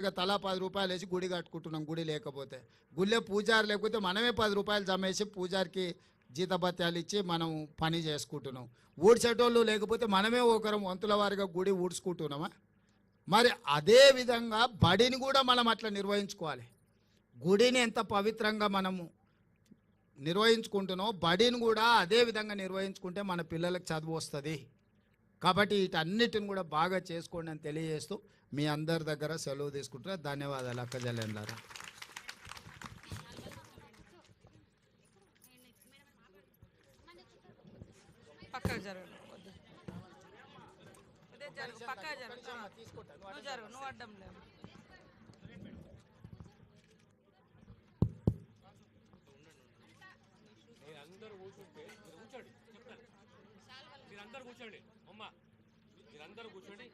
ఇక తలా 10 రూపాయలు వేసి గుడి కట్టుకుంటున్నాం. గుడి లేకపోతే గుళ్ళే పూజారి లేకపోతే మనమే 10 రూపాయలు జమేసి పూజారికి జీతభత్యాలు ఇచ్చి మనం పని చేసుకుంటున్నాం. ఊడ్చేటోళ్ళు లేకపోతే మనమే ఒకరం వంతుల వారిగా గుడి ఊడ్చుకుంటున్నామా? మరి అదే విధంగా బడిని కూడా మనం అట్లా నిర్వహించుకోవాలి. గుడిని ఎంత పవిత్రంగా మనము నిర్వహించుకుంటున్నాం, బడిని కూడా అదే విధంగా నిర్వహించుకుంటే మన పిల్లలకు చదువు వస్తుంది. కాబట్టి వీటన్నిటిని కూడా బాగా చేసుకోండి అని తెలియజేస్తూ మీ అందరి దగ్గర సెలవు తీసుకుంటున్నా. ధన్యవాదాలు అక్క జల్లేండారా. మీరందరూ కూర్చోండి అమ్మ, మీరందరూ కూర్చోండి.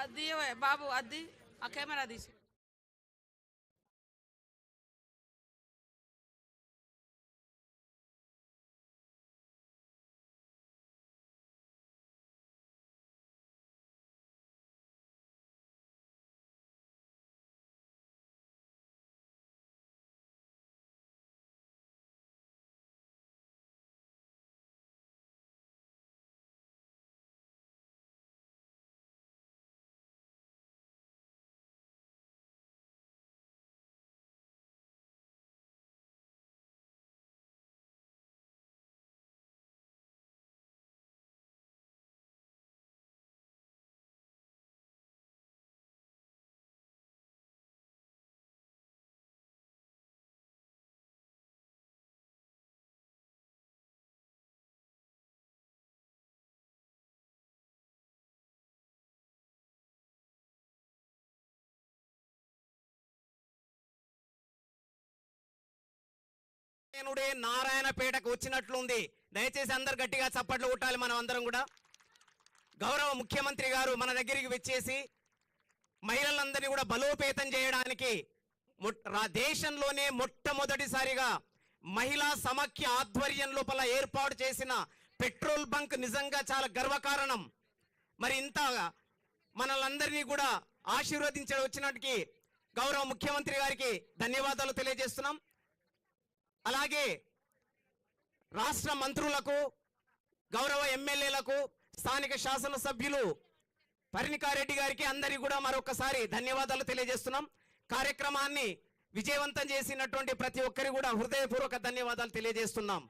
అది బాబు అది ఆ కెమెరా తీసి నారాయణపేటకు వచ్చినట్లుంది. దయచేసి అందరు గట్టిగా చప్పట్లు కొట్టాలి. మనం అందరం కూడా గౌరవ ముఖ్యమంత్రి గారు మన దగ్గరికి వచ్చేసి మహిళలందరినీ కూడా బలోపేతం చేయడానికి దేశంలోనే మొట్టమొదటిసారిగా మహిళా సమాఖ్య ఆధ్వర్యం లోపల ఏర్పాటు చేసిన పెట్రోల్ బంక్ నిజంగా చాలా గర్వకారణం. మరి ఇంత మనలందరినీ కూడా ఆశీర్వదించడం వచ్చినట్టుకి గౌరవ ముఖ్యమంత్రి గారికి ధన్యవాదాలు తెలియజేస్తున్నాం. అలాగే రాష్ట్ర మంత్రులకు, గౌరవ ఎమ్మెల్యేలకు, స్థానిక శాసనసభ్యులు పరిణికారెడ్డి గారికి అందరికీ కూడా మరొకసారి ధన్యవాదాలు తెలియజేస్తున్నాం. కార్యక్రమాన్ని విజయవంతం చేసినటువంటి ప్రతి ఒక్కరికి కూడా హృదయపూర్వక ధన్యవాదాలు తెలియజేస్తున్నాం.